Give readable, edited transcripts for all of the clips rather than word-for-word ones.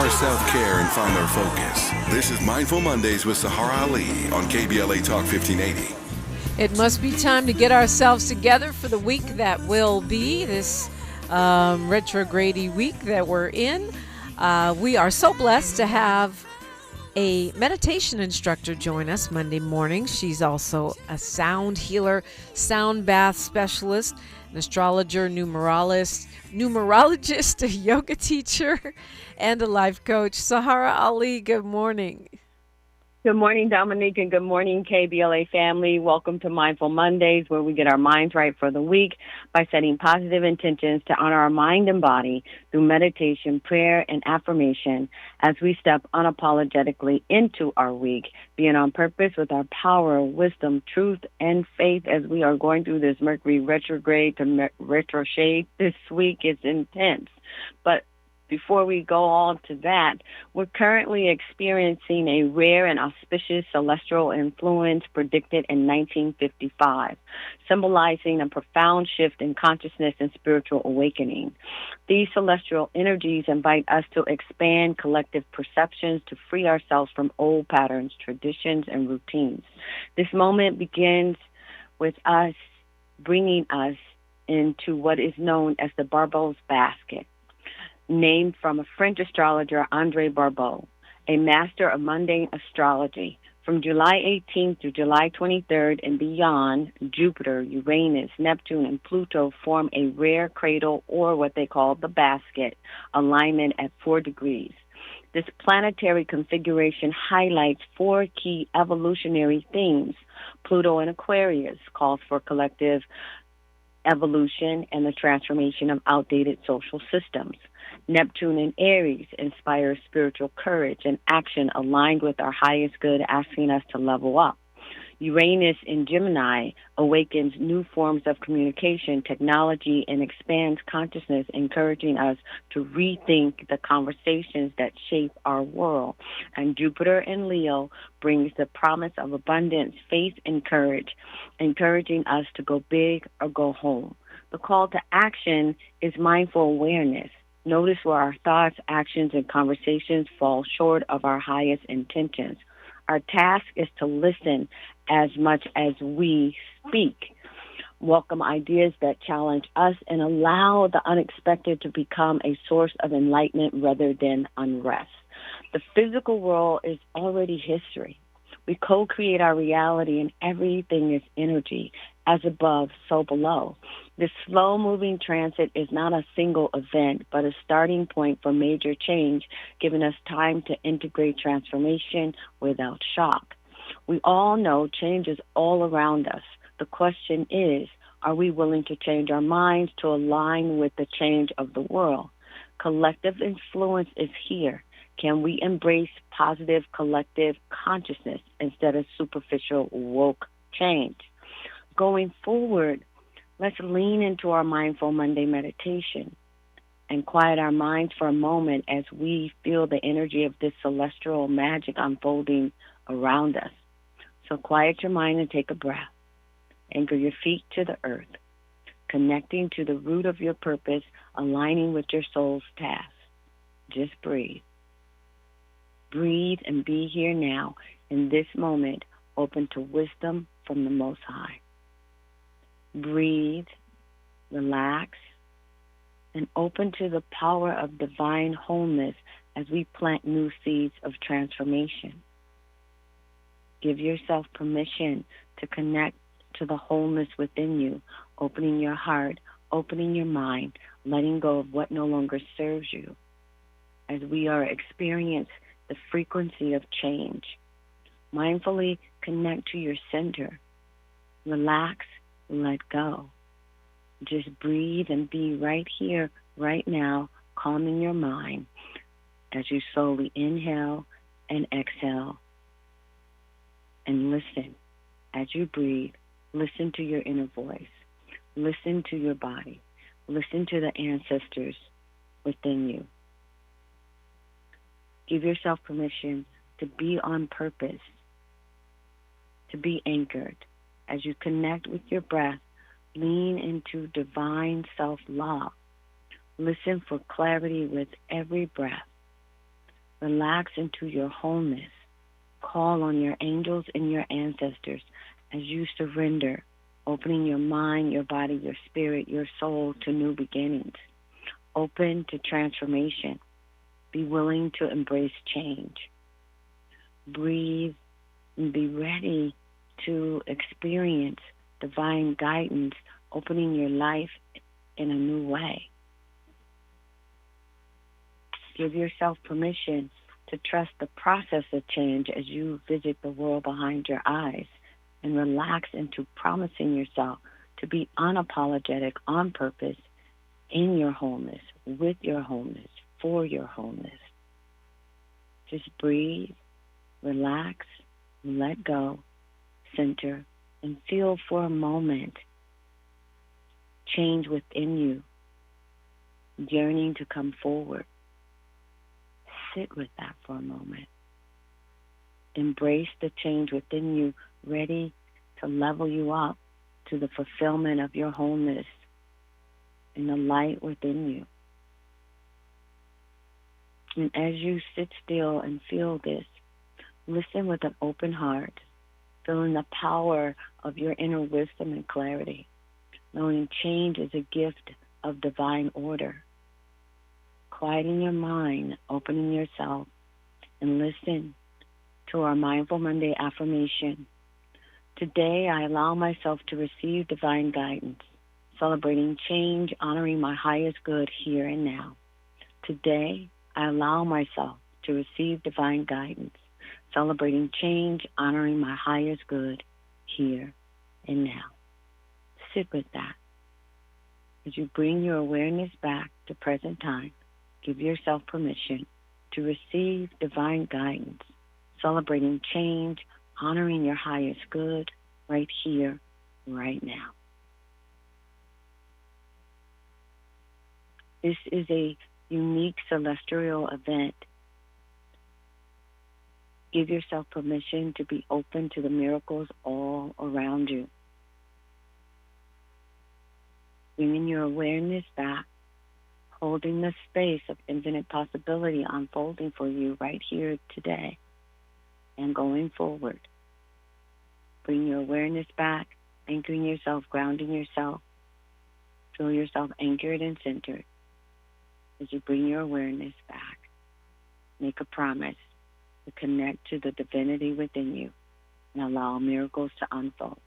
Self-care and find our focus. This is Mindful Mondays with Sahrah Ali on KBLA Talk 1580. It must be time to get ourselves together for the week that will be, this retrograde week that we're in. We are so blessed to have a meditation instructor join us Monday morning. She's also a sound healer, sound bath specialist, an astrologer, numerologist, a yoga teacher, and a life coach. Sahrah Ali, good morning. Good morning, Dominique, and good morning, KBLA family. Welcome to Mindful Mondays, where we get our minds right for the week by setting positive intentions to honor our mind and body through meditation, prayer, and affirmation as we step unapologetically into our week, being on purpose with our power, wisdom, truth, and faith as we are going through this Mercury retrograde to retrograde. This week is intense, but before we go on to that, we're currently experiencing a rare and auspicious celestial influence predicted in 1955, symbolizing a profound shift in consciousness and spiritual awakening. These celestial energies invite us to expand collective perceptions to free ourselves from old patterns, traditions, and routines. This moment begins with us bringing us into what is known as the Barbot's basket, named from a French astrologer, Barbot, a master of mundane astrology. From July 18th to July 23rd and beyond, Jupiter, Uranus, Neptune, and Pluto form a rare cradle, or what they call the basket, alignment at 4 degrees. This planetary configuration highlights 4 key evolutionary themes. Pluto in Aquarius calls for collective evolution and the transformation of outdated social systems. Neptune in Aries inspires spiritual courage and action aligned with our highest good, asking us to level up. Uranus in Gemini awakens new forms of communication, technology, and expands consciousness, encouraging us to rethink the conversations that shape our world. And Jupiter in Leo brings the promise of abundance, faith, and courage, encouraging us to go big or go home. The call to action is mindful awareness. Notice where our thoughts, actions, and conversations fall short of our highest intentions. Our task is to listen as much as we speak. Welcome ideas that challenge us and allow the unexpected to become a source of enlightenment rather than unrest. The physical world is already history. We co-create our reality, and everything is energy, as above, so below. This slow-moving transit is not a single event, but a starting point for major change, giving us time to integrate transformation without shock. We all know change is all around us. The question is, are we willing to change our minds to align with the change of the world? Collective influence is here. Can we embrace positive collective consciousness instead of superficial woke change? Going forward, let's lean into our Mindful Monday meditation and quiet our minds for a moment as we feel the energy of this celestial magic unfolding around us. So quiet your mind and take a breath. Anchor your feet to the earth, connecting to the root of your purpose, aligning with your soul's task. Just breathe. Breathe and be here now, in this moment, open to wisdom from the Most High. Breathe, relax, and open to the power of divine wholeness as we plant new seeds of transformation. Give yourself permission to connect to the wholeness within you, opening your heart, opening your mind, letting go of what no longer serves you, as we are experiencing the frequency of change. Mindfully connect to your center. Relax, let go. Just breathe and be right here, right now, calming your mind as you slowly inhale and exhale. And listen as you breathe. Listen to your inner voice. Listen to your body. Listen to the ancestors within you. Give yourself permission to be on purpose, to be anchored. As you connect with your breath, lean into divine self-love. Listen for clarity with every breath. Relax into your wholeness. Call on your angels and your ancestors as you surrender, opening your mind, your body, your spirit, your soul to new beginnings. Open to transformation. Be willing to embrace change. Breathe and be ready to experience divine guidance, opening your life in a new way. Give yourself permission to trust the process of change as you visit the world behind your eyes, and relax into promising yourself to be unapologetic, on purpose, in your wholeness, with your wholeness, for your wholeness. Just breathe, relax, let go, center, and feel for a moment change within you, yearning to come forward. Sit with that for a moment. Embrace the change within you, ready to level you up to the fulfillment of your wholeness and the light within you. And as you sit still and feel this, listen with an open heart, feeling the power of your inner wisdom and clarity, knowing change is a gift of divine order. Quieting your mind, opening yourself, and listen to our Mindful Monday affirmation. Today, I allow myself to receive divine guidance, celebrating change, honoring my highest good here and now. Today, I allow myself to receive divine guidance, celebrating change, honoring my highest good here and now. Sit with that. As you bring your awareness back to present time, give yourself permission to receive divine guidance, celebrating change, honoring your highest good right here, right now. This is a unique celestial event. Give yourself permission to be open to the miracles all around you. Bringing your awareness back, holding the space of infinite possibility unfolding for you right here today and going forward. Bring your awareness back, anchoring yourself, grounding yourself. Feel yourself anchored and centered. As you bring your awareness back, make a promise to connect to the divinity within you and allow miracles to unfold.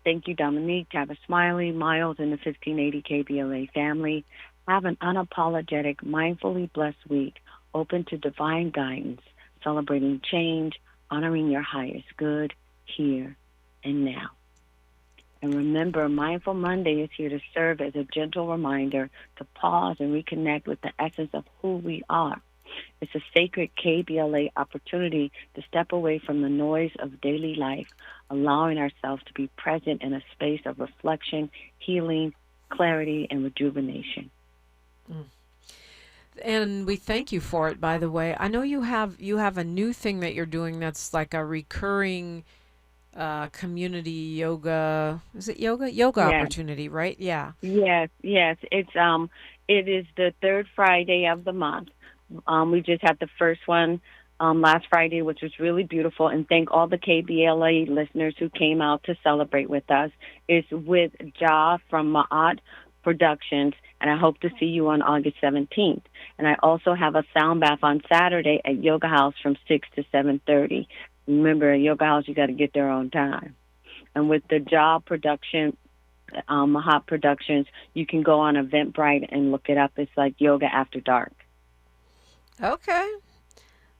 Thank you, Dominique, Tabitha Smiley, Miles, and the 1580 KBLA family. Have an unapologetic, mindfully blessed week, open to divine guidance, celebrating change, honoring your highest good here and now. And remember, Mindful Monday is here to serve as a gentle reminder to pause and reconnect with the essence of who we are. It's a sacred KBLA opportunity to step away from the noise of daily life, allowing ourselves to be present in a space of reflection, healing, clarity, and rejuvenation. And we thank you for it, by the way. I know you have a new thing that you're doing that's like a recurring community yoga. Is it yoga? Yoga Yes. opportunity, right? Yeah. Yes. It is the third Friday of the month. We just had the first one last Friday, which was really beautiful, and thank all the KBLA listeners who came out to celebrate with us. It's with Ja from Ma'at Productions, and I hope to see you on August 17th. And I also have a sound bath on Saturday at Yoga House from 6 to 7:30. Remember, at Yoga House, you got to get there on time. And with the job production, Mahat Productions, you can go on Eventbrite and look it up. It's like Yoga After Dark. Okay.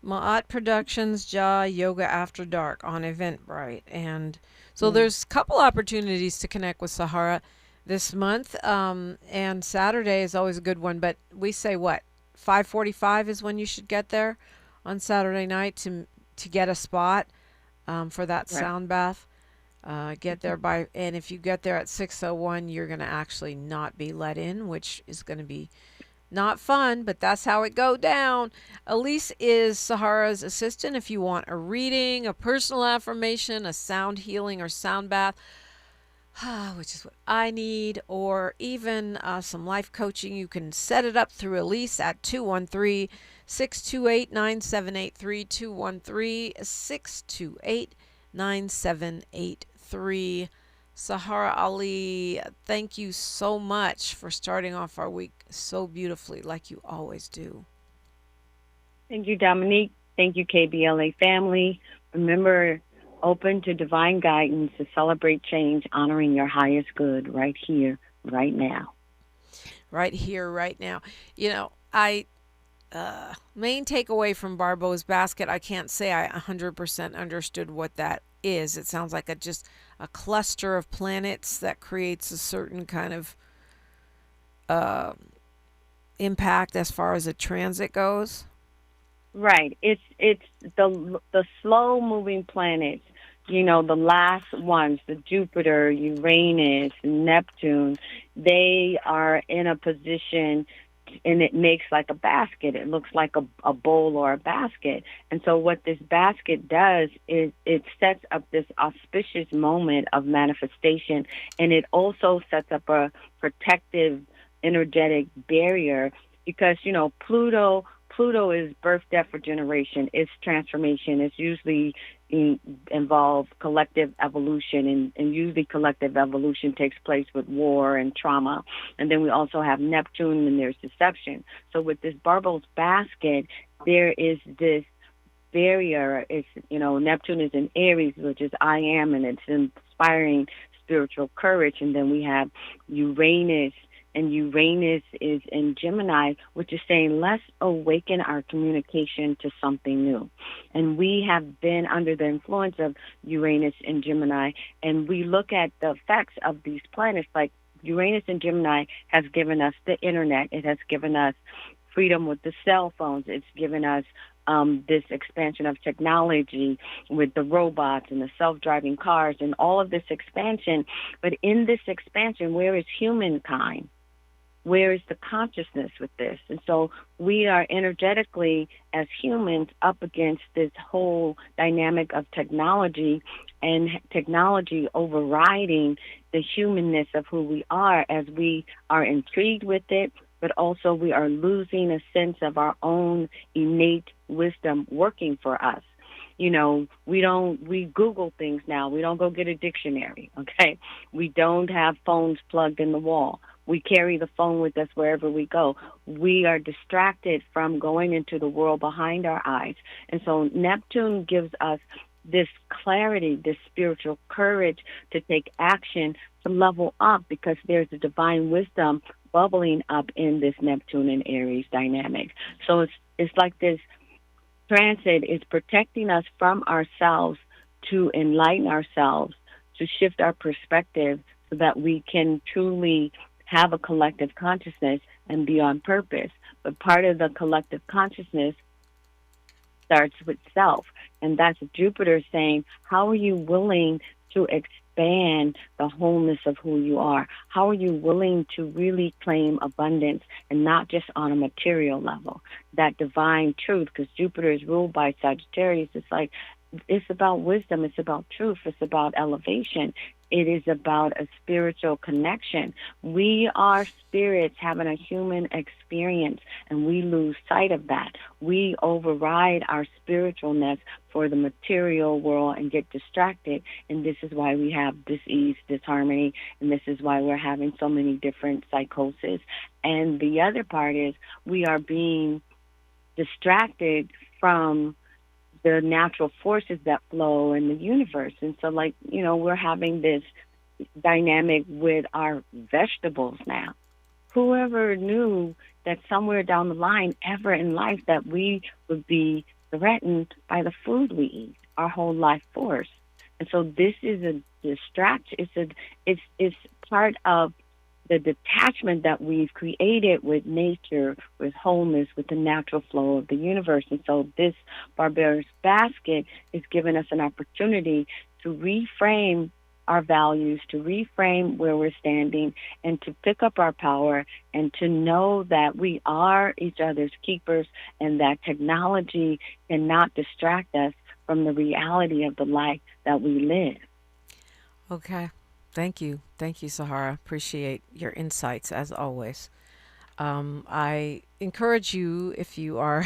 Ma'at Productions, Yoga After Dark on Eventbrite. And so there's a couple opportunities to connect with Saharah this month. And Saturday is always a good one. But we say what? 5:45 is when you should get there on Saturday night to get a spot for that Right. sound bath. Get there by, and if you get there at 6:01, you're going to actually not be let in, which is going to be not fun, but that's how it go down. Elise is Saharah's assistant. If you want a reading, a personal affirmation, a sound healing, or sound bath, which is what I need, or even some life coaching, you can set it up through Elise at 213-628-9783, 213-628-9783. Sahrah Ali, thank you so much for starting off our week so beautifully, like you always do. Thank you, Dominique. Thank you, KBLA family. Remember, open to divine guidance to celebrate change, honoring your highest good right here, right now. Right here, right now. You know, I main takeaway from Barbot's basket, I can't say I 100% understood what that is. It sounds like just a cluster of planets that creates a certain kind of impact as far as a transit goes. Right. It's the slow moving planets. You know, the last ones, the Jupiter, Uranus, Neptune. They are in a position, and it makes like a basket. It looks like a bowl or a basket. And so what this basket does is it sets up this auspicious moment of manifestation, and it also sets up a protective energetic barrier because, you know, Pluto is birth, death, regeneration. It's transformation. It's usually involve collective evolution, and usually collective evolution takes place with war and trauma. And then we also have Neptune, and there's deception. So with this Barbot's basket, there is this barrier. It's, you know, Neptune is in Aries, which is I am, and it's inspiring spiritual courage. And then we have Uranus, and Uranus is in Gemini, which is saying, let's awaken our communication to something new. And we have been under the influence of Uranus and Gemini, and we look at the effects of these planets. Like Uranus and Gemini has given us the internet. It has given us freedom with the cell phones. It's given us this expansion of technology with the robots and the self-driving cars and all of this expansion. But in this expansion, where is humankind? Where is the consciousness with this? And so we are energetically, as humans, up against this whole dynamic of technology, and technology overriding the humanness of who we are, as we are intrigued with it, but also we are losing a sense of our own innate wisdom working for us. You know, we Google things now. We don't go get a dictionary, okay? We don't have phones plugged in the wall. We carry the phone with us wherever we go. We are distracted from going into the world behind our eyes. And so Neptune gives us this clarity, this spiritual courage to take action, to level up, because there's a divine wisdom bubbling up in this Neptune and Aries dynamic. So it's like this transit is protecting us from ourselves, to enlighten ourselves, to shift our perspective so that we can truly have a collective consciousness and be on purpose. But part of the collective consciousness starts with self. And that's Jupiter saying, how are you willing to expand the wholeness of who you are? How are you willing to really claim abundance, and not just on a material level? That divine truth, because Jupiter is ruled by Sagittarius. It's like, it's about wisdom. It's about truth. It's about elevation. It is about a spiritual connection. We are spirits having a human experience, and we lose sight of that. We override our spiritualness for the material world and get distracted, and this is why we have dis-ease, disharmony, and this is why we're having so many different psychoses. And the other part is we are being distracted from the natural forces that flow in the universe. And so, like, we're having this dynamic with our vegetables now. Whoever knew that somewhere down the line, ever in life, that we would be threatened by the food we eat, our whole life force. And so this is a distraction. It's part of the detachment that we've created with nature, with wholeness, with the natural flow of the universe. And so this barbarous basket is giving us an opportunity to reframe our values, to reframe where we're standing, and to pick up our power, and to know that we are each other's keepers, and that technology cannot distract us from the reality of the life that we live. Okay. Thank you. Thank you, Saharah. Appreciate your insights as always. I encourage you, if you are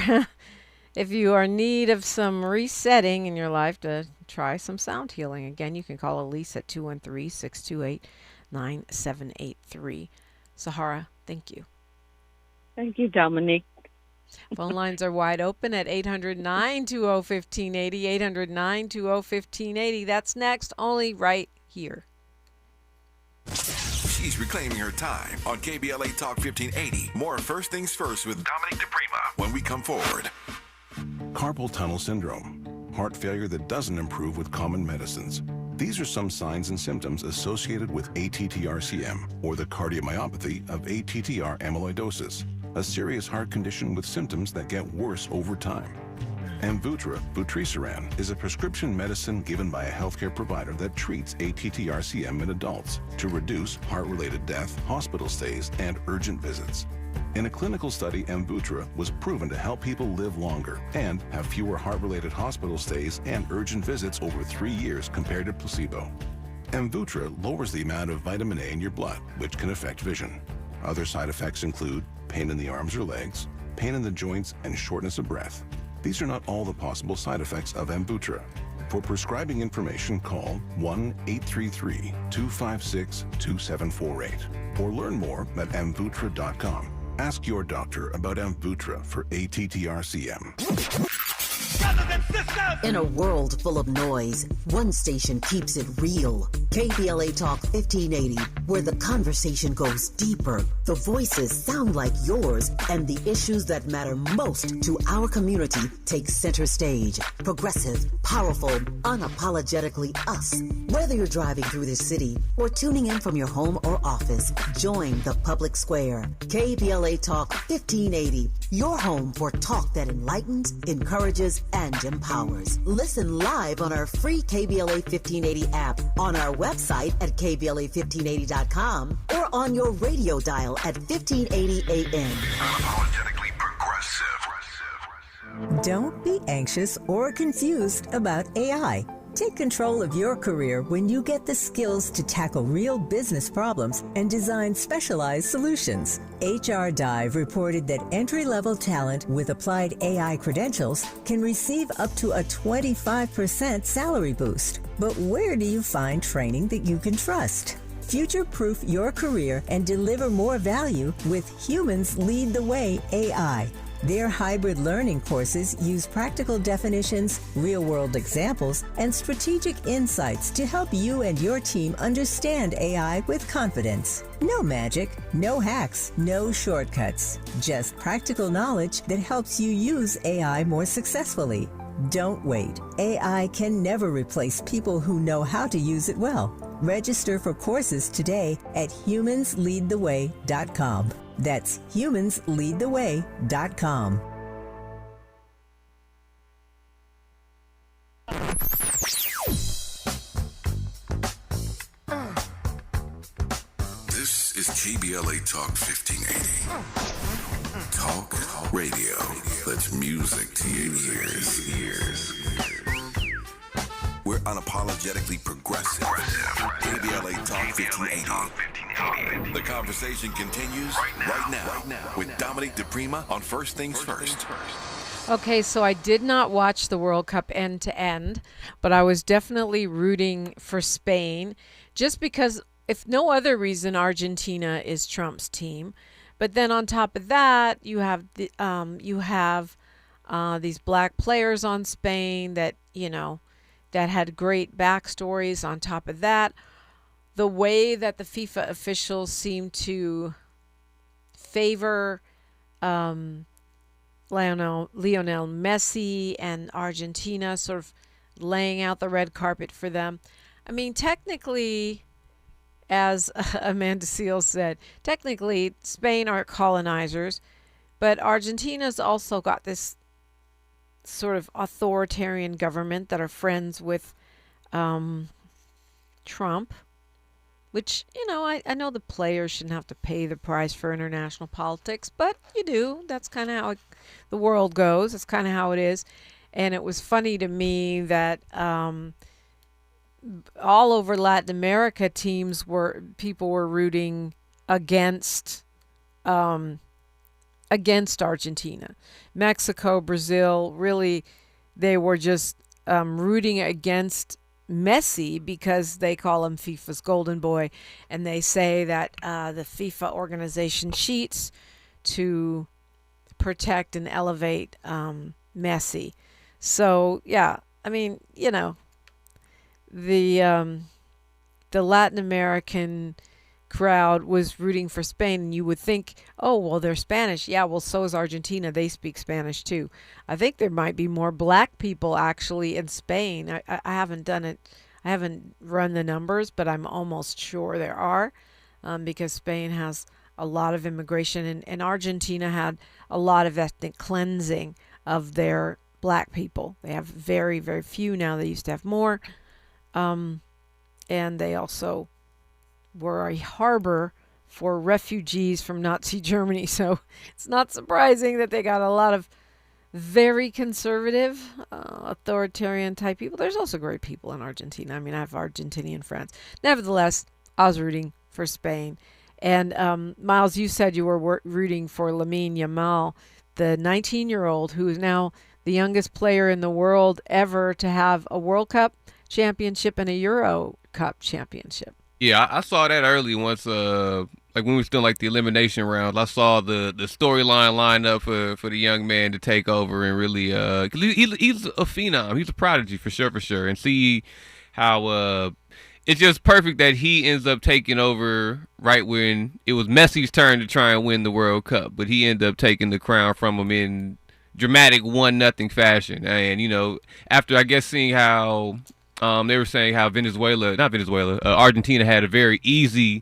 if you are in need of some resetting in your life, to try some sound healing. Again, you can call Elise at 213-628-9783. Saharah, thank you. Thank you, Dominique. Phone lines are wide open at 800-920-1580, 800-920-1580. That's next, only right here. She's reclaiming her time on KBLA Talk 1580. More First Things First with Dominique DePrima when we come forward. Carpal tunnel syndrome, heart failure that doesn't improve with common medicines. These are some signs and symptoms associated with ATTR-CM, or the cardiomyopathy of ATTR amyloidosis, a serious heart condition with symptoms that get worse over time. Amvuttra, vutrisiran, is a prescription medicine given by a healthcare provider that treats ATTR-CM in adults to reduce heart-related death, hospital stays, and urgent visits. In a clinical study, Amvuttra was proven to help people live longer and have fewer heart-related hospital stays and urgent visits over 3 years compared to placebo. Amvuttra lowers the amount of vitamin A in your blood, which can affect vision. Other side effects include pain in the arms or legs, pain in the joints, and shortness of breath. These are not all the possible side effects of Amvuttra. For prescribing information, call 1-833-256-2748 or learn more at amvuttra.com. Ask your doctor about Amvuttra for ATTR-CM. In a world full of noise, one station keeps it real. KBLA Talk 1580, where the conversation goes deeper, the voices sound like yours, and the issues that matter most to our community take center stage. Progressive, powerful, unapologetically us. Whether you're driving through the city or tuning in from your home or office, join the public square. KBLA Talk 1580, your home for talk that enlightens, encourages, and empowers. Listen live on our free KBLA 1580 app, on our website at kbla1580.com, or on your radio dial at 1580 AM. Unapologetically progressive. Don't be anxious or confused about AI. Take control of your career when you get the skills to tackle real business problems and design specialized solutions. HR Dive reported that entry-level talent with applied AI credentials can receive up to a 25% salary boost. But where do you find training that you can trust? Future-proof your career and deliver more value with Humans Lead the Way AI. Their hybrid learning courses use practical definitions, real-world examples, and strategic insights to help you and your team understand AI with confidence. No magic, no hacks, no shortcuts. Just practical knowledge that helps you use AI more successfully. Don't wait. AI can never replace people who know how to use it well. Register for courses today at humansleadtheway.com. That's humansleadtheway.com. This is KBLA Talk 1580. Talk radio. That's music to your ears. We're unapologetically progressive. KBLA Talk 1580. The conversation continues right now with Dominique DePrima on First Things First. Okay, so I did not watch the World Cup end to end, but I was definitely rooting for Spain just because, if no other reason, Argentina is Trump's team. But then on top of that, you have these black players on Spain that, that had great backstories. On top of that, the way that the FIFA officials seem to favor Lionel Messi and Argentina, sort of laying out the red carpet for them. I mean, technically, as Amanda Seales said, technically Spain are colonizers, but Argentina's also got this sort of authoritarian government that are friends with Trump, which, I know the players shouldn't have to pay the price for international politics, but you do. That's kind of how the world goes. That's kind of how it is. And it was funny to me that all over Latin America, people were rooting against Argentina. Mexico, Brazil, really, they were just rooting against Messi because they call him FIFA's golden boy, and they say that the FIFA organization cheats to protect and elevate Messi. So yeah, I mean, the Latin American crowd was rooting for Spain, and you would think, oh, well, they're Spanish. Yeah, well, so is Argentina. They speak Spanish too. I think there might be more black people actually in Spain. I haven't done it. I haven't run the numbers, but I'm almost sure there are, because Spain has a lot of immigration, and Argentina had a lot of ethnic cleansing of their black people. They have very, very few now. They used to have more. And they also were a harbor for refugees from Nazi Germany. So it's not surprising that they got a lot of very conservative, authoritarian type people. There's also great people in Argentina. I mean, I have Argentinian friends. Nevertheless, I was rooting for Spain. And Miles, you said you were rooting for Lamine Yamal, the 19-year-old who is now the youngest player in the world ever to have a World Cup championship and a Euro Cup championship. Yeah, I saw that early once, like when we were still like the elimination round. I saw the storyline lined up for the young man to take over and really, 'cause he's a phenom. He's a prodigy for sure. And see how it's just perfect that he ends up taking over right when it was Messi's turn to try and win the World Cup, but he ended up taking the crown from him in dramatic 1-0 fashion. And after I guess seeing how. They were saying how Argentina had a very easy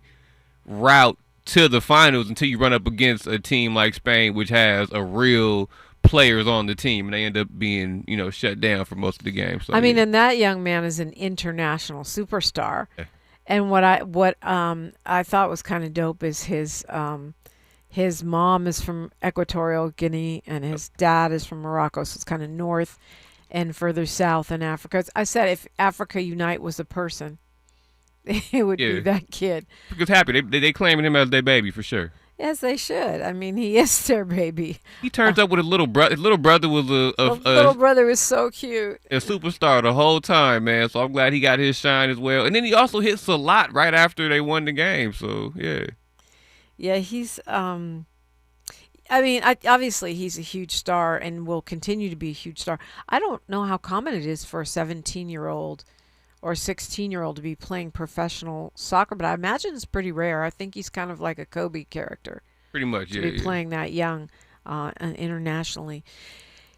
route to the finals until you run up against a team like Spain, which has a real players on the team, and they end up being, shut down for most of the game. So, and that young man is an international superstar. Yeah. And what I thought was kind of dope is his mom is from Equatorial Guinea and his dad is from Morocco, so it's kind of north and further south in Africa. I said if Africa Unite was a person, it would be that kid. Because happy. They claiming him as their baby for sure. Yes, they should. I mean, he is their baby. He turns up with a little brother. His little brother was little brother was so cute. A superstar the whole time, man. So I'm glad he got his shine as well. And then he also hits a lot right after they won the game. So, yeah. Yeah, he's obviously he's a huge star and will continue to be a huge star. I don't know how common it is for a 17-year-old or 16-year-old to be playing professional soccer, but I imagine it's pretty rare. I think he's kind of like a Kobe character. Pretty much, to be playing that young internationally.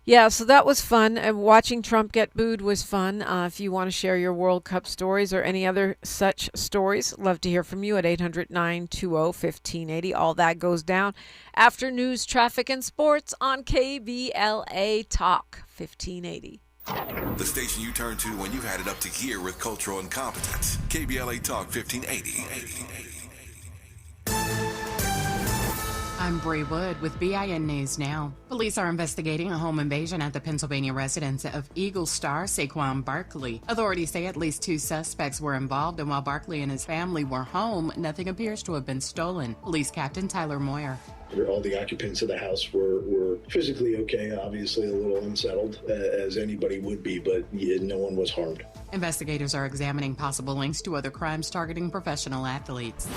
Yeah, so that was fun. And watching Trump get booed was fun. If you want to share your World Cup stories or any other such stories, love to hear from you at 800-920-1580. All that goes down after news, traffic, and sports on KBLA Talk 1580. The station you turn to when you've had it up to gear with cultural incompetence. KBLA Talk 1580. I'm Bree Wood with BIN News Now. Police are investigating a home invasion at the Pennsylvania residence of Eagle star Saquon Barkley. Authorities say at least 2 suspects were involved, and while Barkley and his family were home, nothing appears to have been stolen. Police Captain Tyler Moyer. All the occupants of the house were physically okay, obviously a little unsettled, as anybody would be, but no one was harmed. Investigators are examining possible links to other crimes targeting professional athletes.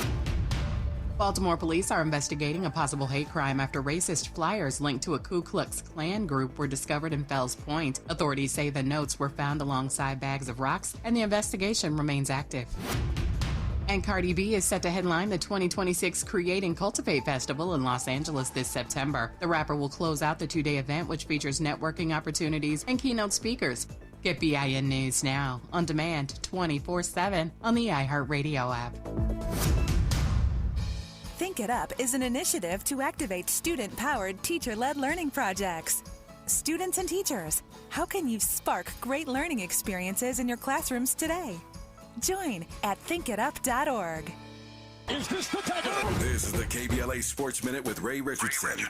Baltimore police are investigating a possible hate crime after racist flyers linked to a Ku Klux Klan group were discovered in Fells Point. Authorities say the notes were found alongside bags of rocks, and the investigation remains active. And Cardi B is set to headline the 2026 Create and Cultivate Festival in Los Angeles this September. The rapper will close out the 2-day event, which features networking opportunities and keynote speakers. Get BIN News Now, on demand 24/7 on the iHeartRadio app. Think It Up is an initiative to activate student-powered, teacher-led learning projects. Students and teachers, how can you spark great learning experiences in your classrooms today? Join at thinkitup.org. Is this the tackle? This is the KBLA Sports Minute with Ray Richardson.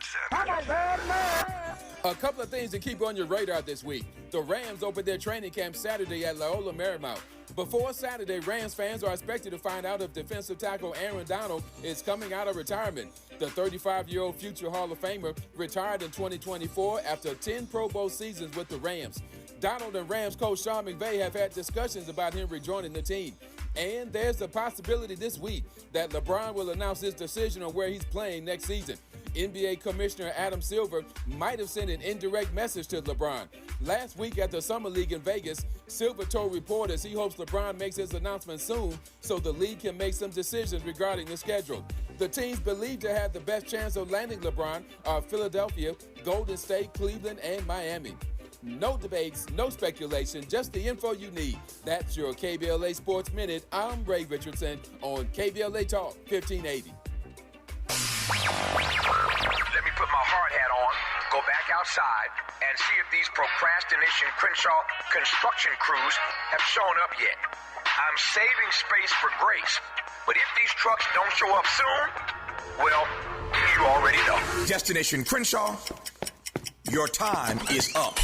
A couple of things to keep on your radar this week. The Rams opened their training camp Saturday at Loyola Marymount. Before Saturday, Rams fans are expected to find out if defensive tackle Aaron Donald is coming out of retirement. The 35-year-old future Hall of Famer retired in 2024 after 10 Pro Bowl seasons with the Rams. Donald and Rams coach Sean McVay have had discussions about him rejoining the team. And there's a possibility this week that LeBron will announce his decision on where he's playing next season. NBA Commissioner Adam Silver might have sent an indirect message to LeBron. Last week at the Summer League in Vegas, Silver told reporters he hopes LeBron makes his announcement soon so the league can make some decisions regarding the schedule. The teams believed to have the best chance of landing LeBron are Philadelphia, Golden State, Cleveland, and Miami. No debates, no speculation, just the info you need. That's your KBLA Sports Minute. I'm Ray Richardson on KBLA Talk 1580. Let me put my hard hat on, go back outside, and see if these procrastination Crenshaw construction crews have shown up yet. I'm saving space for grace, but if these trucks don't show up soon, well, you already know. Destination Crenshaw, your time is up.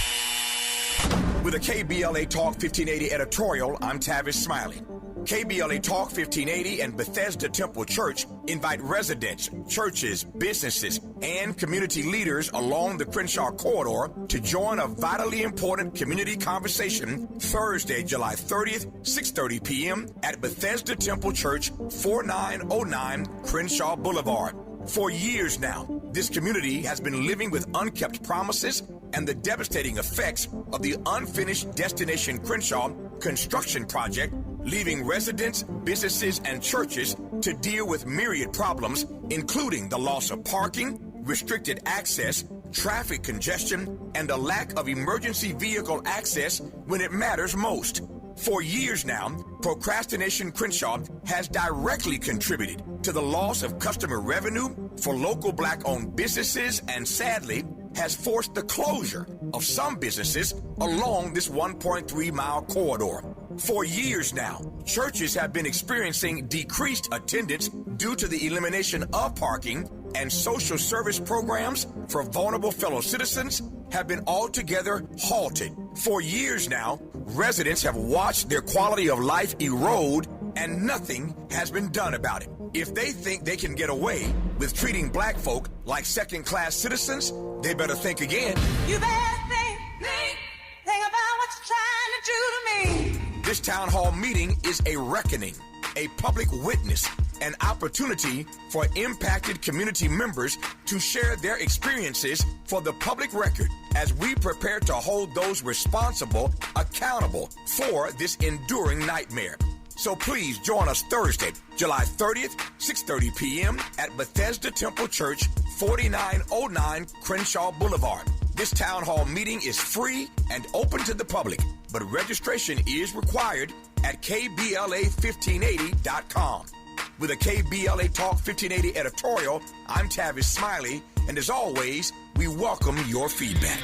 With a KBLA Talk 1580 editorial, I'm Tavis Smiley. KBLA Talk 1580 and Bethesda Temple Church invite residents, churches, businesses, and community leaders along the Crenshaw corridor to join a vitally important community conversation Thursday, July 30th, 6:30 p.m. at Bethesda Temple Church, 4909 Crenshaw Boulevard. For years now, this community has been living with unkept promises and the devastating effects of the unfinished Destination Crenshaw construction project, leaving residents, businesses, and churches to deal with myriad problems, including the loss of parking, restricted access, traffic congestion, and a lack of emergency vehicle access when it matters most. For years now, Procrastination Crenshaw has directly contributed to the loss of customer revenue for local black-owned businesses and sadly has forced the closure of some businesses along this 1.3-mile corridor. For years now, churches have been experiencing decreased attendance due to the elimination of parking, and social service programs for vulnerable fellow citizens have been altogether halted. For years now, residents have watched their quality of life erode, and nothing has been done about it. If they think they can get away with treating black folk like second-class citizens, they better think again. You better think about what you're trying to do to me. This town hall meeting is a reckoning, a public witness, an opportunity for impacted community members to share their experiences for the public record as we prepare to hold those responsible accountable for this enduring nightmare. So please join us Thursday, July 30th, 6:30 p.m. at Bethesda Temple Church, 4909 Crenshaw Boulevard. This town hall meeting is free and open to the public, but registration is required at KBLA1580.com. With a KBLA Talk 1580 editorial, I'm Tavis Smiley, and as always, we welcome your feedback.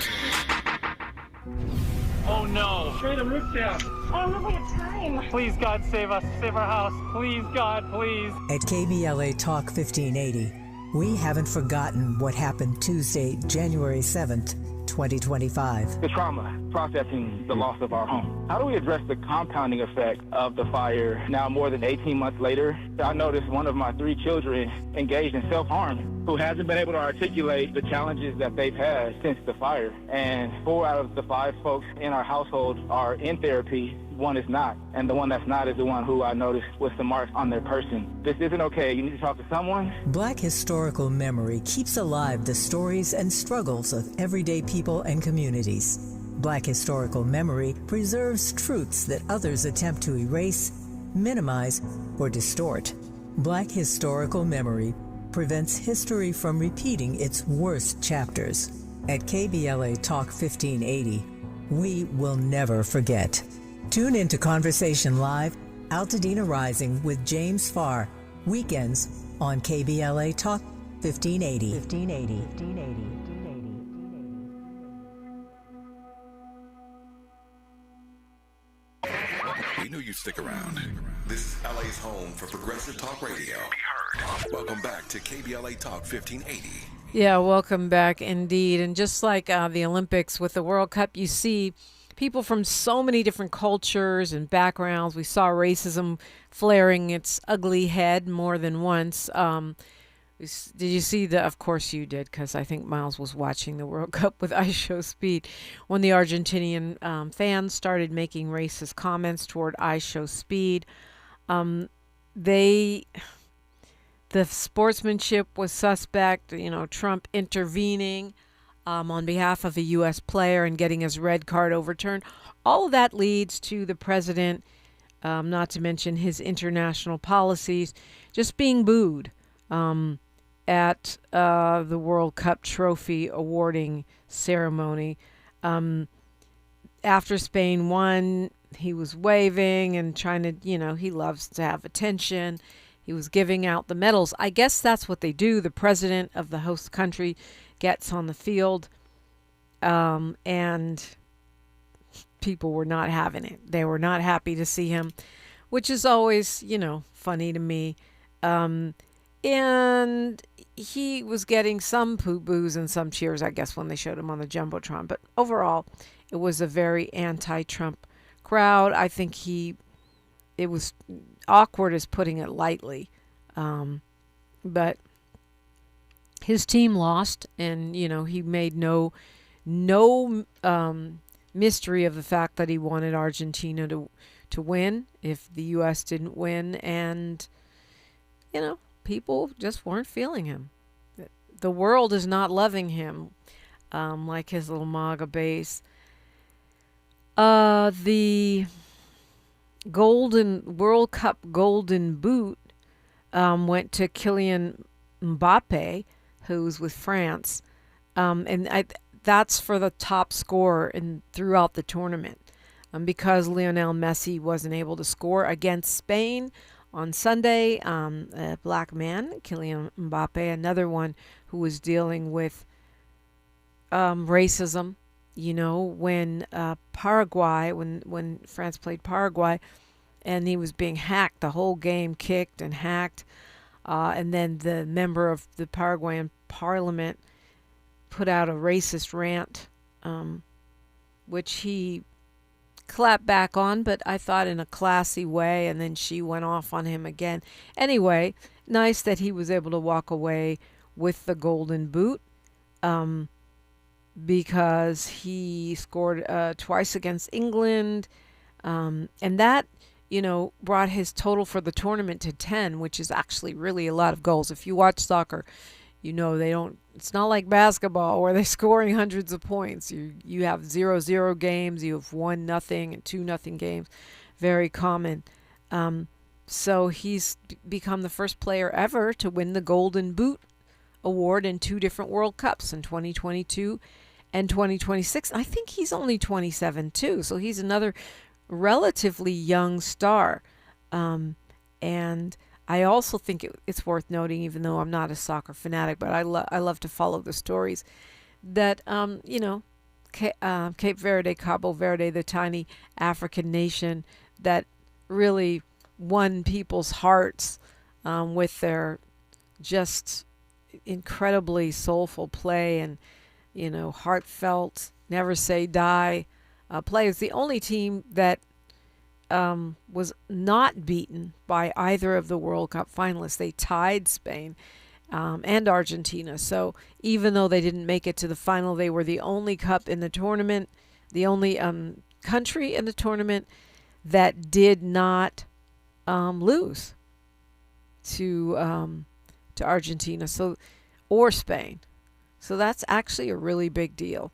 Oh no. Straight the roof down. Oh no, we have time. Please, God, save us. Save our house. Please, God, please. At KBLA Talk 1580, We haven't forgotten what happened Tuesday, January 7th, 2025. The trauma, processing the loss of our home. How do we address the compounding effect of the fire now more than 18 months later? I noticed one of my 3 children engaged in self-harm who hasn't been able to articulate the challenges that they've had since the fire. And 4 out of the 5 folks in our household are in therapy. 1 is not. And the one that's not is the one who I noticed with some marks on their person. This isn't okay. You need to talk to someone. Black historical memory keeps alive the stories and struggles of everyday people and communities. Black historical memory preserves truths that others attempt to erase, minimize, or distort. Black historical memory prevents history from repeating its worst chapters. At KBLA Talk 1580, we will never forget. Tune into Conversation Live, Altadena Rising with James Farr, weekends on KBLA Talk 1580. 1580. We knew you'd stick around. This is LA's home for progressive talk radio. Welcome back to KBLA Talk 1580. Yeah, welcome back indeed. And just like the Olympics with the World Cup, you see people from so many different cultures and backgrounds. We saw racism flaring its ugly head more than once. Did you see the? Of course you did, because I think Miles was watching the World Cup with Ice Show Speed when the Argentinian fans started making racist comments toward Ice Show Speed. The sportsmanship was suspect. You know, Trump intervening on behalf of a U.S. player and getting his red card overturned. All of that leads to the president, not to mention his international policies, just being booed at the World Cup trophy awarding ceremony. After Spain won, he was waving and trying to, he loves to have attention. He was giving out the medals. I guess that's what they do. The president of the host country gets on the field, and people were not having it. They were not happy to see him, which is always, funny to me. And he was getting some boos and some cheers, I guess, when they showed him on the Jumbotron. But overall, it was a very anti-Trump crowd. I think it was awkward as putting it lightly. But his team lost, and, he made no mystery of the fact that he wanted Argentina to win if the U.S. didn't win. And, people just weren't feeling him. The world is not loving him, like his little MAGA base. The World Cup golden boot went to Kylian Mbappe, who's with France, and that's for the top scorer throughout the tournament, because Lionel Messi wasn't able to score against Spain on Sunday. A black man, Kylian Mbappe, another one who was dealing with racism. When Paraguay, when France played Paraguay, and he was being hacked, the whole game kicked and hacked. And then the member of the Paraguayan parliament put out a racist rant, which he clapped back on, but I thought in a classy way, and then she went off on him again. Anyway, nice that he was able to walk away with the golden boot, because he scored twice against England, and that brought his total for the tournament to 10, which is actually really a lot of goals. If you watch soccer, it's not like basketball where they're scoring hundreds of points. You have 0-0 games, you have 1-0 and 2-0 games, very common. So he's become the first player ever to win the Golden Boot award in 2 different World Cups, in 2022 and 2026. I think he's only 27 too, so he's another relatively young star. And I also think it's worth noting, even though I'm not a soccer fanatic, but I love to follow the stories, that, Cape Verde, Cabo Verde, the tiny African nation that really won people's hearts with their just incredibly soulful play and, heartfelt, never say die play. It's the only team that was not beaten by either of the World Cup finalists. They tied Spain and Argentina. So even though they didn't make it to the final, they were the only cup in the tournament, the only country in the tournament that did not lose to Argentina, or Spain. So that's actually a really big deal,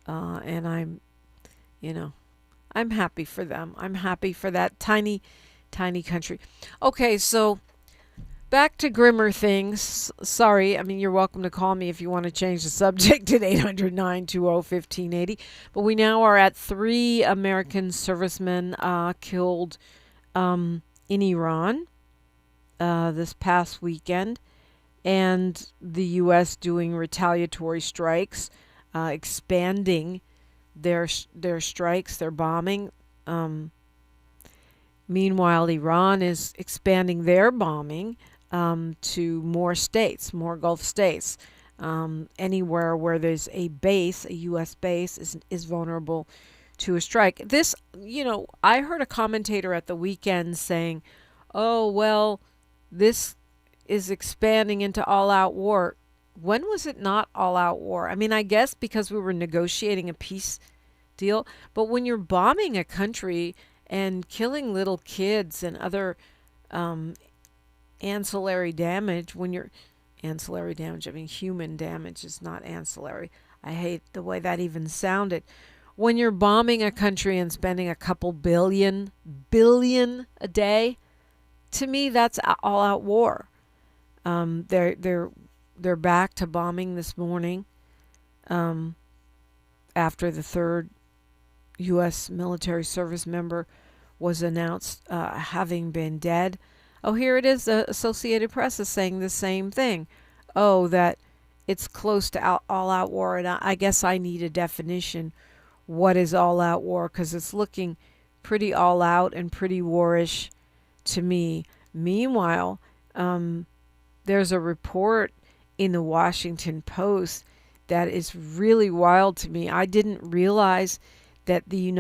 and I'm happy for them. I'm happy for that tiny, tiny country. Okay, so back to grimmer things. Sorry, you're welcome to call me if you want to change the subject at 800-920-1580. But we now are at 3 American servicemen killed in Iran this past weekend, and the U.S. doing retaliatory strikes, expanding their strikes, their bombing. Meanwhile, Iran is expanding their bombing to more states, more Gulf states. Anywhere where there's a base, a U.S. base, is vulnerable to a strike. This, I heard a commentator at the weekend saying, oh, well, this is expanding into all-out war. When was it not all-out war? I guess because we were negotiating a peace deal. But when you're bombing a country and killing little kids and other ancillary damage, human damage is not ancillary. I hate the way that even sounded. When you're bombing a country and spending a couple billion a day, to me that's all-out war. They're back to bombing this morning after the 3rd U.S. military service member was announced having been dead. Oh, here it is. The Associated Press is saying the same thing. Oh, that it's close to all-out war. And I guess I need a definition. What is all-out war? Because it's looking pretty all-out and pretty warish to me. Meanwhile, there's a report in the Washington Post that is really wild to me. I didn't realize that the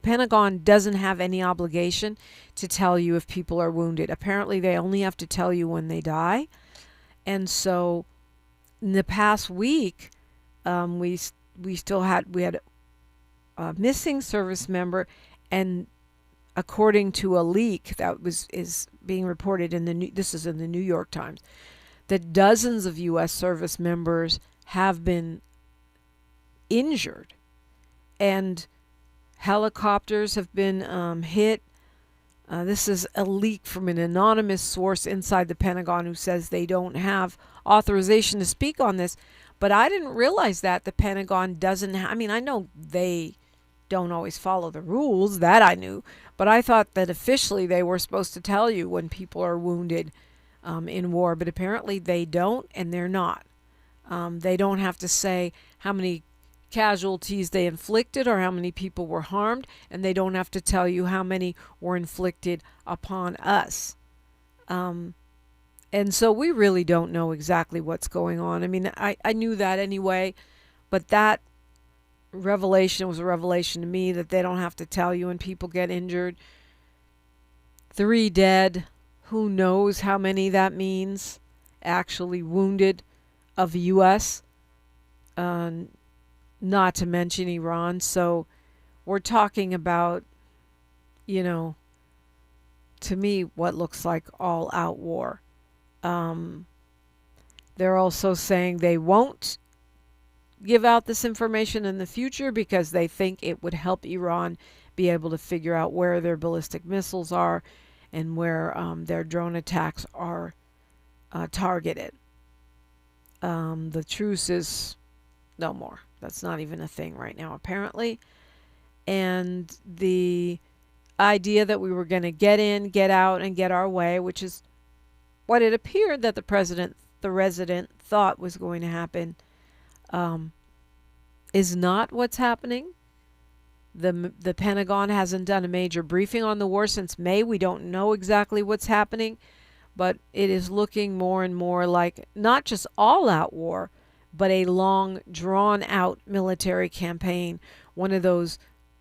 Pentagon doesn't have any obligation to tell you if people are wounded. Apparently, they only have to tell you when they die. And so, in the past week, we had a missing service member, and according to a leak that is being reported this is in the New York Times, that dozens of U.S. service members have been injured, and helicopters have been hit. This is a leak from an anonymous source inside the Pentagon who says they don't have authorization to speak on this. But I didn't realize that the Pentagon doesn't have, I know they don't always follow the rules, that I knew, but I thought that officially they were supposed to tell you when people are wounded in war, but apparently they don't, and they're not. They don't have to say how many casualties they inflicted or how many people were harmed, and they don't have to tell you how many were inflicted upon us. And so we really don't know exactly what's going on. I knew that anyway, but that revelation was a revelation to me that they don't have to tell you when people get injured. 3 dead. Who knows how many that means actually wounded of the U.S., not to mention Iran. So we're talking about, to me, what looks like all-out war. They're also saying they won't give out this information in the future because they think it would help Iran be able to figure out where their ballistic missiles are and where their drone attacks are targeted. The truce is no more. That's not even a thing right now, apparently. And the idea that we were going to get in, get out, and get our way, which is what it appeared that the resident thought was going to happen, is not what's happening. The Pentagon hasn't done a major briefing on the war since May. We don't know exactly what's happening, but it is looking more and more like not just all-out war, but a long, drawn-out military campaign, one of those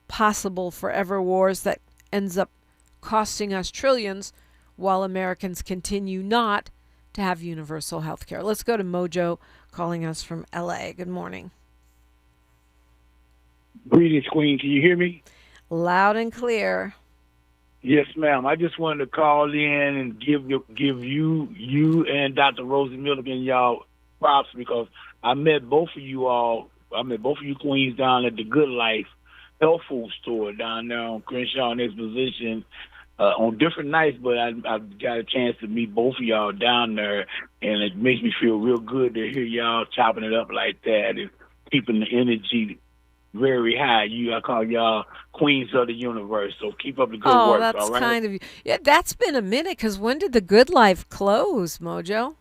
possible forever wars that ends up costing us trillions while Americans continue not to have universal health care. Let's go to Mojo calling us from L.A. Good morning. Greetings, Queen. Can you hear me? Loud and clear. Yes, ma'am. I just wanted to call in and give you and Dr. Rosie Milligan y'all props because I met both of you all. I met both of you queens down at the Good Life health food store down there on Crenshaw and Exposition on different nights, but I got a chance to meet both of y'all down there, and it makes me feel real good to hear y'all chopping it up like that and keeping the energy very high. I call y'all queens of the universe, so keep up the good work. That's all right? kind of you. Yeah, that's been a minute, because when did the Good Life close, Mojo?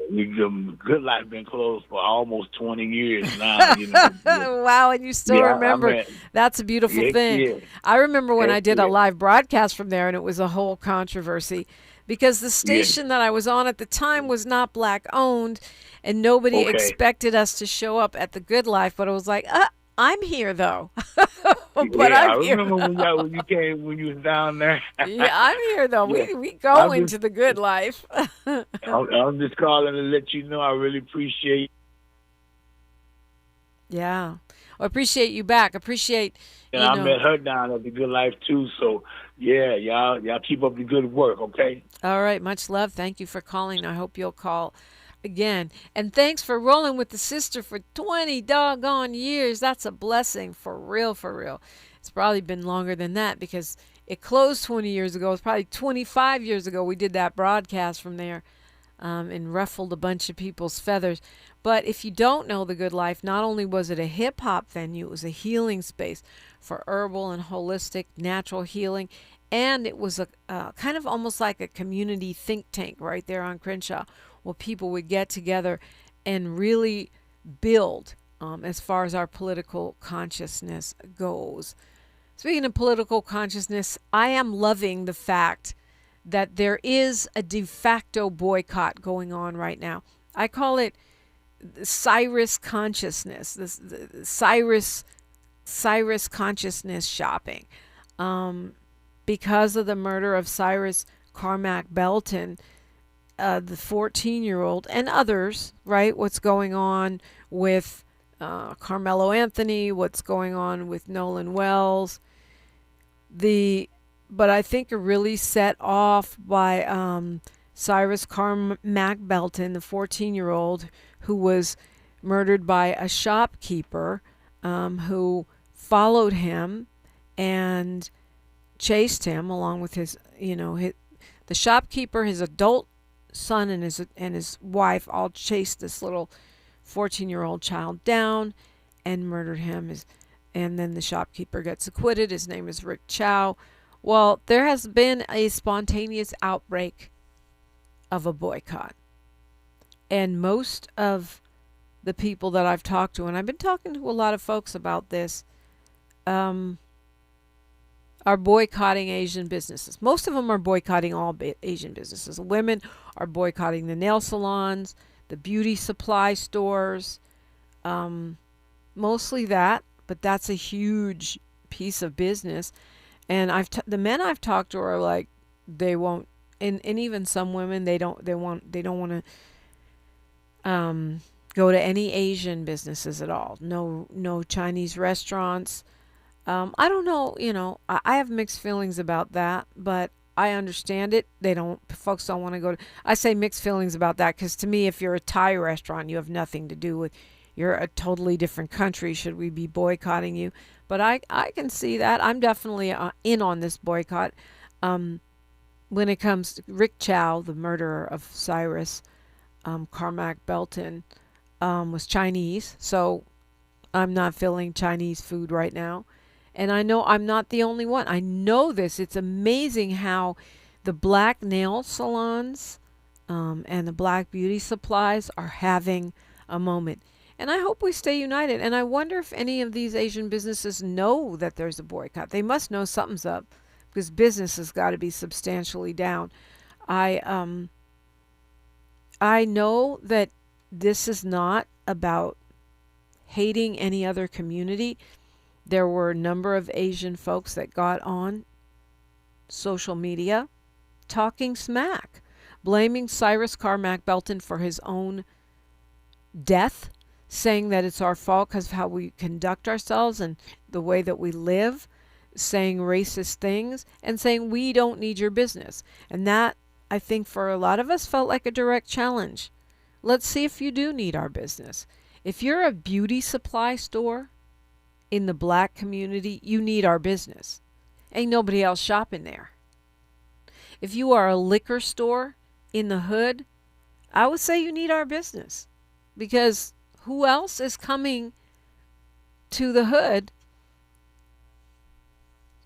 The Good Life been closed for almost 20 years now. Wow, and you still remember. That's a beautiful thing. Yeah. I remember when I did a live broadcast from there, and it was a whole controversy because the station that I was on at the time was not black owned, and nobody expected us to show up at the Good Life, but it was like, I'm here though. But I'm here. I remember when you was down there. Yeah, I'm here though. We go into the Good Life. I'm just calling to let you know I really appreciate. Yeah, I appreciate you back. Appreciate. And I met her down at the Good Life too. So yeah, y'all keep up the good work, okay? All right, much love. Thank you for calling. I hope you'll call again. And thanks for rolling with the sister for 20 doggone years. That's a blessing, for real, for real. It's probably been longer than that because it closed 20 years ago. It's probably 25 years ago we did that broadcast from there and ruffled a bunch of people's feathers. But if you don't know the Good Life, not only was it a hip-hop venue, it was a healing space for herbal and holistic natural healing. And it was a kind of almost like a community think tank right there on Crenshaw, where people would get together and really build as far as our political consciousness goes. Speaking of political consciousness, I am loving the fact that there is a de facto boycott going on right now. I call it Cyrus consciousness, the Cyrus consciousness shopping. Because of the murder of Cyrus Carmack Belton, the 14-year-old, and others, right? What's going on with Carmelo Anthony, what's going on with Nolan Wells. But I think are really set off by Cyrus Carmack Belton, the 14-year-old, who was murdered by a shopkeeper who followed him and chased him along with his the shopkeeper, his adult son, and his wife all chased this little 14-year-old child down and murdered him. And then the shopkeeper gets acquitted. His name is Rick Chow. Well, there has been a spontaneous outbreak of a boycott. And most of the people that I've talked to, and I've been talking to a lot of folks about this, are boycotting Asian businesses. Most of them are boycotting all Asian businesses. Women are boycotting the nail salons, the beauty supply stores, mostly that, but that's a huge piece of business. And the men I've talked to are like, they won't, and even some women, they don't want to go to any Asian businesses at all. No Chinese restaurants. I don't know, I have mixed feelings about that, but I understand it. Folks don't want to go to, I say mixed feelings about that because to me, if you're a Thai restaurant, you have nothing to do with, you're a totally different country. Should we be boycotting you? But I can see that. I'm definitely in on this boycott. When it comes to Rick Chow, the murderer of Cyrus Carmack Belton, was Chinese, so I'm not feeling Chinese food right now. And I know I'm not the only one. I know this. It's amazing how the black nail salons and the black beauty supplies are having a moment. And I hope we stay united. And I wonder if any of these Asian businesses know that there's a boycott. They must know something's up because business has got to be substantially down. I I know that this is not about hating any other community. There were a number of Asian folks that got on social media talking smack, blaming Cyrus Carmack Belton for his own death, saying that it's our fault because of how we conduct ourselves and the way that we live, saying racist things, and saying we don't need your business. And that, I think, for a lot of us felt like a direct challenge. Let's see if you do need our business. If you're a beauty supply store in the black community, you need our business. Ain't nobody else shopping there. If you are a liquor store in the hood, I would say you need our business, because who else is coming to the hood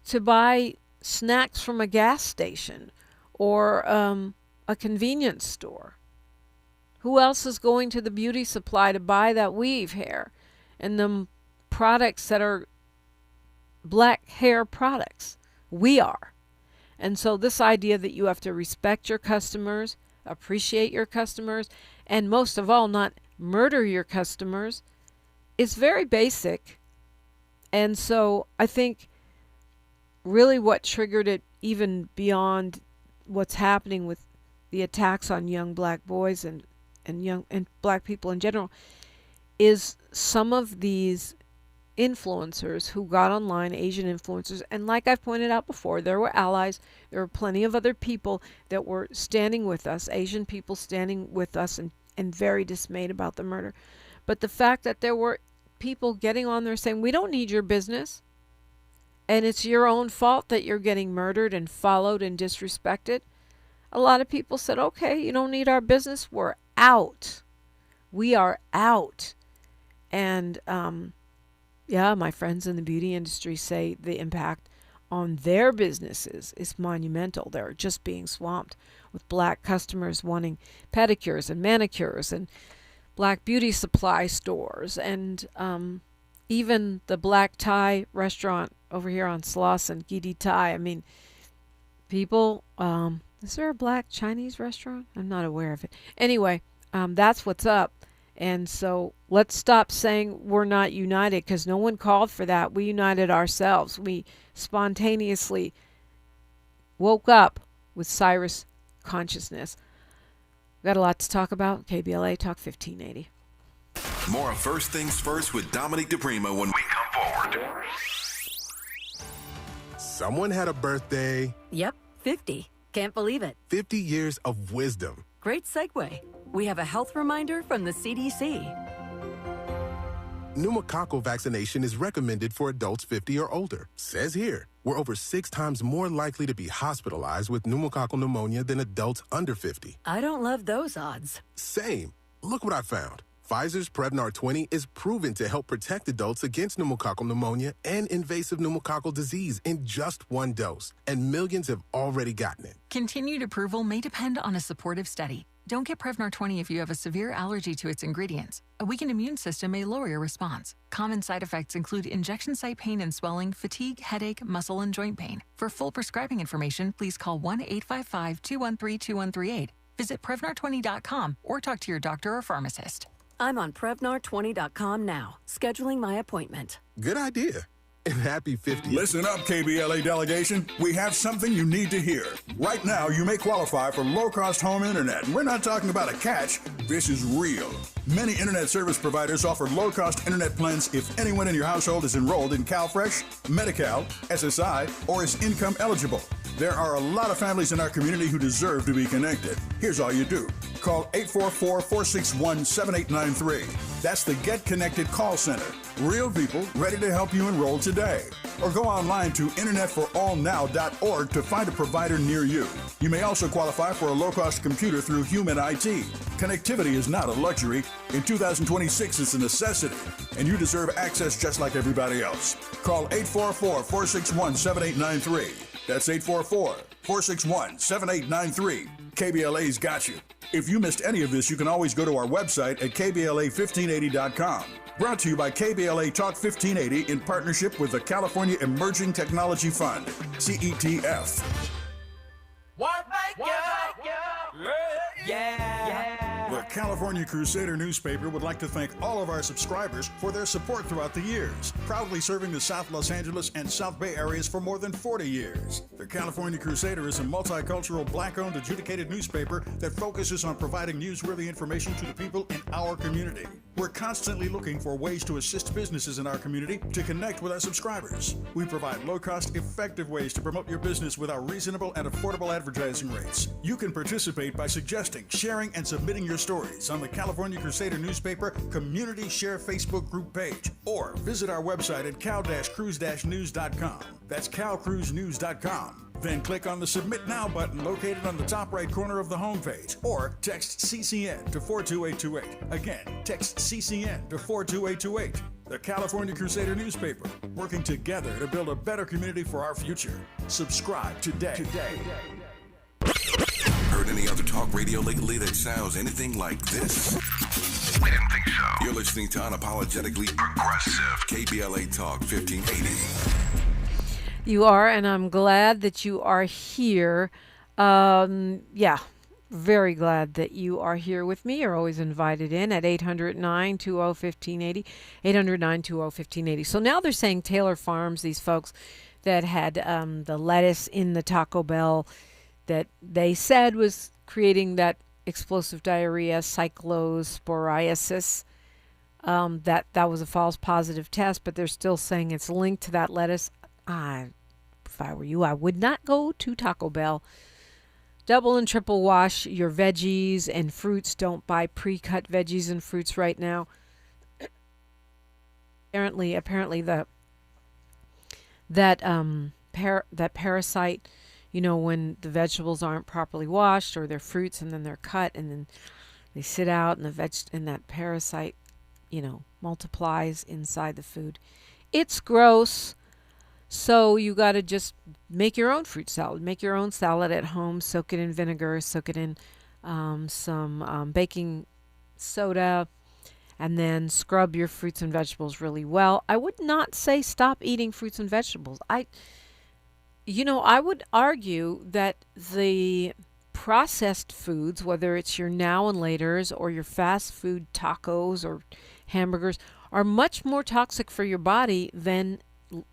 to buy snacks from a gas station or a convenience store? Who else is going to the beauty supply to buy that weave hair and the products that are black hair products? We are. And so this idea that you have to respect your customers, appreciate your customers, and most of all, not murder your customers is very basic. And so I think really what triggered it, even beyond what's happening with the attacks on young black boys and black people in general, is some of these influencers who got online, Asian influencers, and like I've pointed out before, there were allies. There were plenty of other people that were standing with us, Asian people standing with us and very dismayed about the murder. But the fact that there were people getting on there saying, we don't need your business, and it's your own fault that you're getting murdered and followed and disrespected. A lot of people said, okay, you don't need our business, we're out. We are out. And yeah, my friends in the beauty industry say the impact on their businesses is monumental. They're just being swamped with black customers wanting pedicures and manicures and black beauty supply stores, and even the black Thai restaurant over here on Slauson, Gidi Thai. I mean, people, is there a black Chinese restaurant? I'm not aware of it. Anyway, that's what's up. And so let's stop saying we're not united, because no one called for that. We united ourselves. We spontaneously woke up with Cyrus consciousness. We've got a lot to talk about. KBLA Talk 1580. More of First Things First with Dominique DePrima when we come forward. Someone had a birthday. Yep, 50. Can't believe it. 50 years of wisdom. Great segue. We have a health reminder from the CDC. Pneumococcal vaccination is recommended for adults 50 or older. Says here, we're over 6 times more likely to be hospitalized with pneumococcal pneumonia than adults under 50. I don't love those odds. Same. Look what I found. Pfizer's Prevnar 20 is proven to help protect adults against pneumococcal pneumonia and invasive pneumococcal disease in just 1 dose, and millions have already gotten it. Continued approval may depend on a supportive study. Don't get Prevnar 20 if you have a severe allergy to its ingredients. A weakened immune system may lower your response. Common side effects include injection site pain and swelling, fatigue, headache, muscle, and joint pain. For full prescribing information, please call 1-855-213-2138. Visit Prevnar20.com or talk to your doctor or pharmacist. I'm on Prevnar20.com now, scheduling my appointment. Good idea. And happy 50th. Listen up, KBLA delegation. We have something you need to hear. Right now, you may qualify for low-cost home internet. And we're not talking about a catch. This is real. Many internet service providers offer low-cost internet plans if anyone in your household is enrolled in CalFresh, Medi-Cal, SSI, or is income eligible. There are a lot of families in our community who deserve to be connected. Here's all you do. Call 844-461-7893. That's the Get Connected call center. Real people ready to help you enroll today. Or go online to internetforallnow.org to find a provider near you. You may also qualify for a low-cost computer through Human IT. Connectivity is not a luxury. In 2026, it's a necessity. And you deserve access just like everybody else. Call 844-461-7893. That's 844-461-7893. KBLA's got you. If you missed any of this, you can always go to our website at KBLA1580.com. Brought to you by KBLA Talk 1580 in partnership with the California Emerging Technology Fund, CETF. What make you? Yeah. California Crusader newspaper would like to thank all of our subscribers for their support throughout the years, proudly serving the South Los Angeles and South Bay areas for more than 40 years. The California Crusader is a multicultural, black-owned, adjudicated newspaper that focuses on providing newsworthy information to the people in our community. We're constantly looking for ways to assist businesses in our community to connect with our subscribers. We provide low-cost, effective ways to promote your business with our reasonable and affordable advertising rates. You can participate by suggesting, sharing, and submitting your stories on the California Crusader newspaper Community Share Facebook group page, or visit our website at cal-cruise-news.com. That's calcruisenews.com. Then click on the Submit Now button located on the top right corner of the homepage, or text CCN to 42828. Again, text CCN to 42828. The California Crusader newspaper, working together to build a better community for our future. Subscribe today. Heard any other talk radio lately that sounds anything like this? We didn't think so. You're listening to Unapologetically Progressive, KBLA Talk 1580. You are, and I'm glad that you are here. Very glad that you are here with me. You're always invited in at 800-920-1580, 800-920-1580. So now they're saying Taylor Farms, these folks that had the lettuce in the Taco Bell that they said was creating that explosive diarrhea, cyclosporiasis, that was a false positive test, but they're still saying it's linked to that lettuce. If I were you, I would not go to Taco Bell. Double and triple wash your veggies and fruits. Don't buy pre-cut veggies and fruits right now. Apparently that parasite, when the vegetables aren't properly washed, or they're fruits and then they're cut and then they sit out and that parasite, multiplies inside the food. It's gross. So you got to just make your own fruit salad. Make your own salad at home. Soak it in vinegar. Soak it in some baking soda. And then scrub your fruits and vegetables really well. I would not say stop eating fruits and vegetables. I would argue that the processed foods, whether it's your now and laters or your fast food tacos or hamburgers, are much more toxic for your body than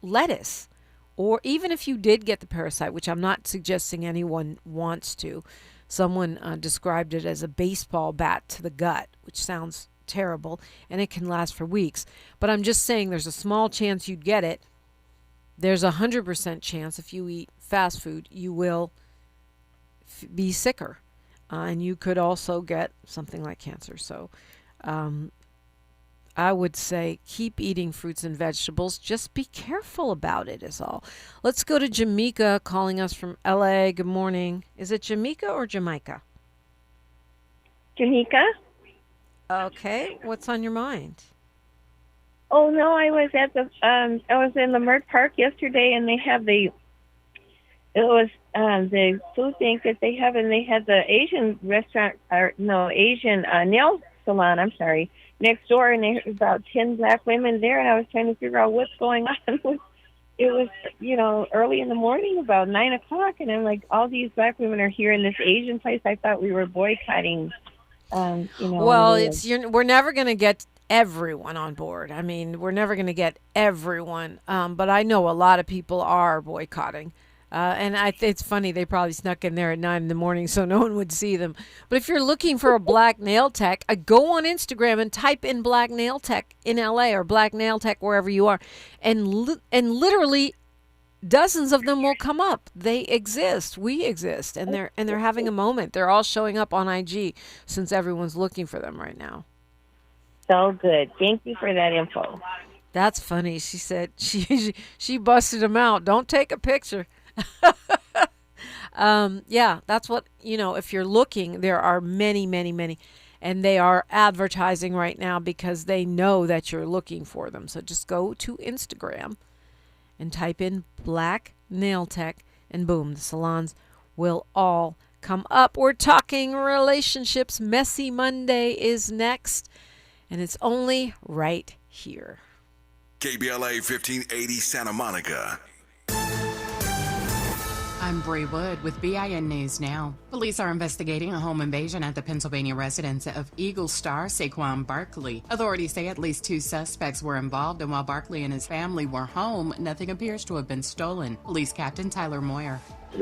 lettuce. Or even if you did get the parasite, which I'm not suggesting anyone wants to. Someone described it as a baseball bat to the gut, which sounds terrible, and it can last for weeks. But I'm just saying there's a small chance you'd get it. There's 100% chance if you eat fast food, you will be sicker. And you could also get something like cancer. So I would say keep eating fruits and vegetables. Just be careful about it is all. Let's go to Jamaica calling us from LA. Good morning. Is it Jamaica or Jamaica? Jamaica. Okay. What's on your mind? Oh no, I was at the I was in the Mert Park yesterday, and they have the food things that they have, and they had the Asian restaurant Asian nail salon. I'm sorry, next door, and there was about 10 black women there, and I was trying to figure out what's going on. It was early in the morning, about 9 o'clock, and I'm like, all these black women are here in this Asian place. I thought we were boycotting. Well, we're never going to get everyone on board. I mean, we're never going to get everyone, but I know a lot of people are boycotting. And it's funny, they probably snuck in there at 9 in the morning so no one would see them. But if you're looking for a black nail tech, go on Instagram and type in black nail tech in LA or black nail tech wherever you are. And literally dozens of them will come up. They exist. We exist. And they're having a moment. They're all showing up on IG since everyone's looking for them right now. So good. Thank you for that info. That's funny. She said she busted them out. Don't take a picture. Yeah, that's what, if you're looking, there are many, many, many, and they are advertising right now because they know that you're looking for them. So just go to Instagram and type in black nail tech, and boom, the salons will all come up. We're talking relationships. Messy Monday is next, and it's only right here. KBLA 1580 Santa Monica. I'm Bree Wood with BIN News Now. Police are investigating a home invasion at the Pennsylvania residence of Eagle star Saquon Barkley. Authorities say at least 2 suspects were involved, and while Barkley and his family were home, nothing appears to have been stolen. Police Captain Tyler Moyer.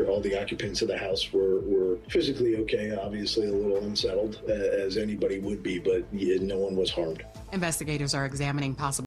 All the occupants of the house were physically okay, obviously a little unsettled, as anybody would be, but no one was harmed. Investigators are examining possible